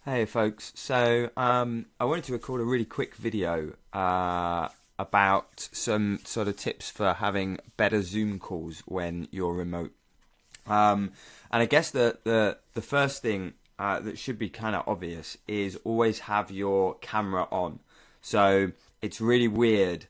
Hey folks, I wanted to record a really quick video about some sort of tips for having better Zoom calls when you're remote. And I guess the first thing that should be kind of obvious is always have your camera on. So it's really weird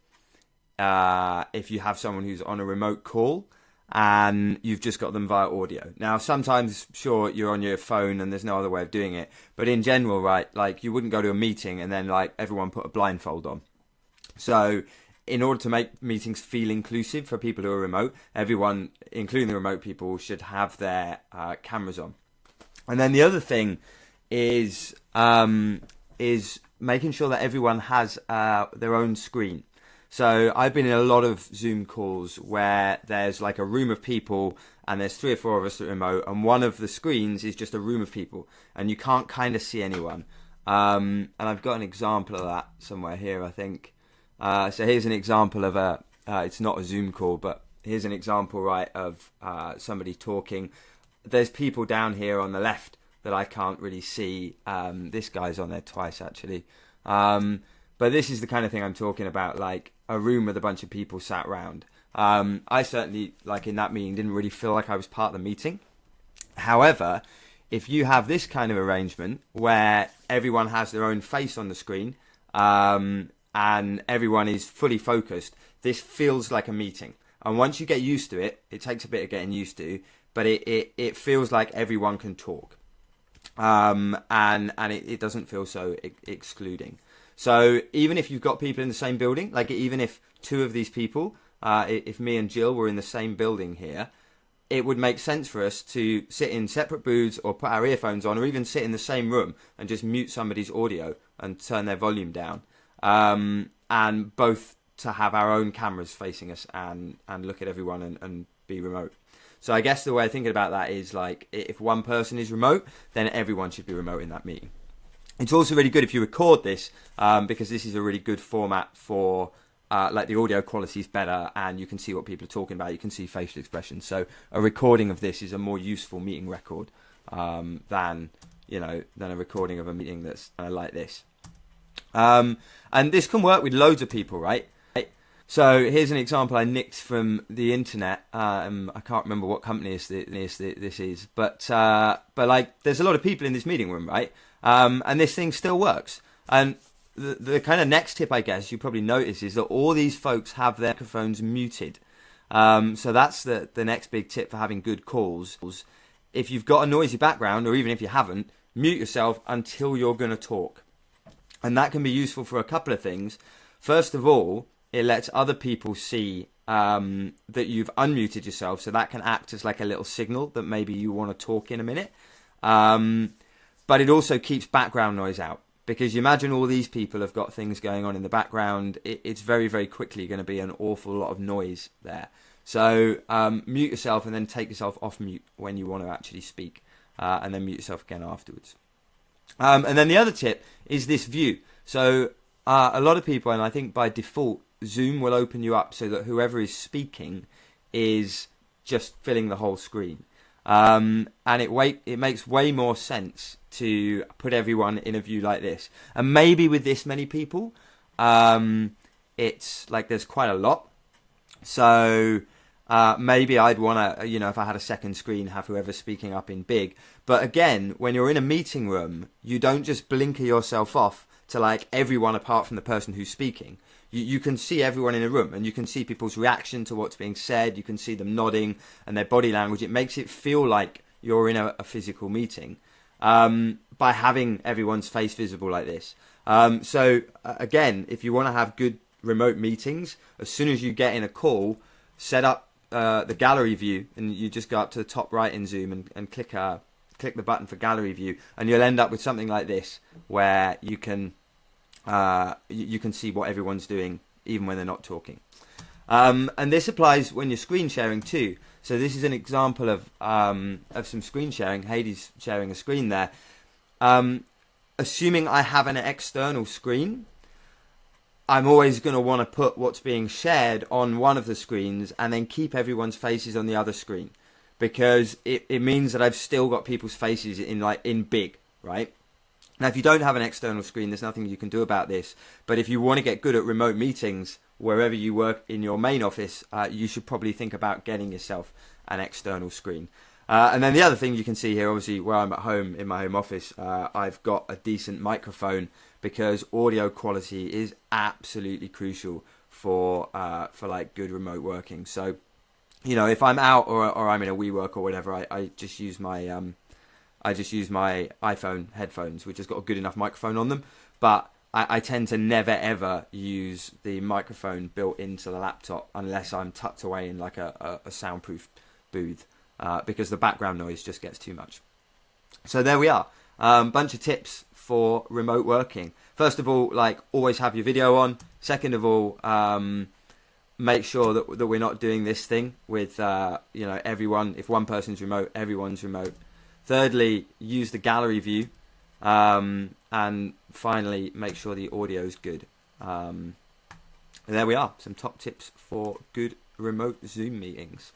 if you have someone who's on a remote call and you've just got them via audio. Now, sometimes, sure, you're on your phone and there's no other way of doing it. But in general, right, like you wouldn't go to a meeting and then like everyone put a blindfold on. So in order to make meetings feel inclusive for people who are remote, everyone, including the remote people, should have their cameras on. And then the other thing is making sure that everyone has their own screen. So I've been in a lot of Zoom calls where there's like a room of people and there's three or four of us that are remote, and one of the screens is just a room of people and you can't kind of see anyone. And I've got an example of that somewhere here, I think. So here's an example of it's not a Zoom call, but here's an example, right, of somebody talking. There's people down here on the left that I can't really see. This guy's on there twice, actually. But this is the kind of thing I'm talking about, like a room with a bunch of people sat round. I certainly, like in that meeting, didn't really feel like I was part of the meeting. However, if you have this kind of arrangement where everyone has their own face on the screen and everyone is fully focused, this feels like a meeting. And once you get used to it, it takes a bit of getting used to, but it feels like everyone can talk. And it doesn't feel so excluding. So even if you've got people in the same building, like even if two of these people, if me and Jill were in the same building here, it would make sense for us to sit in separate booths or put our earphones on or even sit in the same room and just mute somebody's audio and turn their volume down. And both to have our own cameras facing us and look at everyone and be remote. So I guess the way of thinking about that is like if one person is remote, then everyone should be remote in that meeting. It's also really good if you record this because this is a really good format for like the audio quality is better and you can see what people are talking about. You can see facial expressions. So a recording of this is a more useful meeting record than a recording of a meeting that's like this. And this can work with loads of people, right? So here's an example I nicked from the internet. I can't remember what company this is, but like there's a lot of people in this meeting room, right? And this thing still works. And the kind of next tip, I guess, you probably notice is that all these folks have their microphones muted. So that's the next big tip for having good calls. If you've got a noisy background, or even if you haven't, mute yourself until you're going to talk. And that can be useful for a couple of things. First of all, it lets other people see that you've unmuted yourself, so that can act as like a little signal that maybe you want to talk in a minute. But it also keeps background noise out, because you imagine all these people have got things going on in the background. It's very, very quickly going to be an awful lot of noise there. So mute yourself and then take yourself off mute when you want to actually speak, and then mute yourself again afterwards. And then the other tip is this view. So a lot of people, and I think by default, Zoom will open you up so that whoever is speaking is just filling the whole screen. And it makes way more sense to put everyone in a view like this. And maybe with this many people, it's like there's quite a lot. So maybe I'd want to, if I had a second screen, have whoever's speaking up in big. But again, when you're in a meeting room, you don't just blinker yourself off to like everyone apart from the person who's speaking. You can see everyone in a room and you can see people's reaction to what's being said. You can see them nodding and their body language. It makes it feel like you're in a physical meeting by having everyone's face visible like this. So again, if you want to have good remote meetings, as soon as you get in a call, set up the gallery view and you just go up to the top right in Zoom and click the button for gallery view, and you'll end up with something like this where you can see what everyone's doing even when they're not talking. And this applies when you're screen sharing too. So this is an example of some screen sharing. Heidi's sharing a screen there. Assuming I have an external screen, I'm always going to want to put what's being shared on one of the screens and then keep everyone's faces on the other screen, because it means that I've still got people's faces in big, right? Now, if you don't have an external screen, there's nothing you can do about this. But if you want to get good at remote meetings, wherever you work in your main office, you should probably think about getting yourself an external screen. And then the other thing you can see here, obviously, where I'm at home in my home office, I've got a decent microphone because audio quality is absolutely crucial for like good remote working. So, you know, if I'm out or I'm in a WeWork or whatever, I just use my iPhone headphones, which has got a good enough microphone on them. But I tend to never ever use the microphone built into the laptop unless I'm tucked away in like a soundproof booth, because the background noise just gets too much. So there we are. Bunch of tips for remote working. First of all, like, always have your video on. Second of all, make sure that we're not doing this thing with you know, everyone. If one person's remote, everyone's remote. Thirdly, use the gallery view. And finally, make sure the audio is good. And there we are, some top tips for good remote Zoom meetings.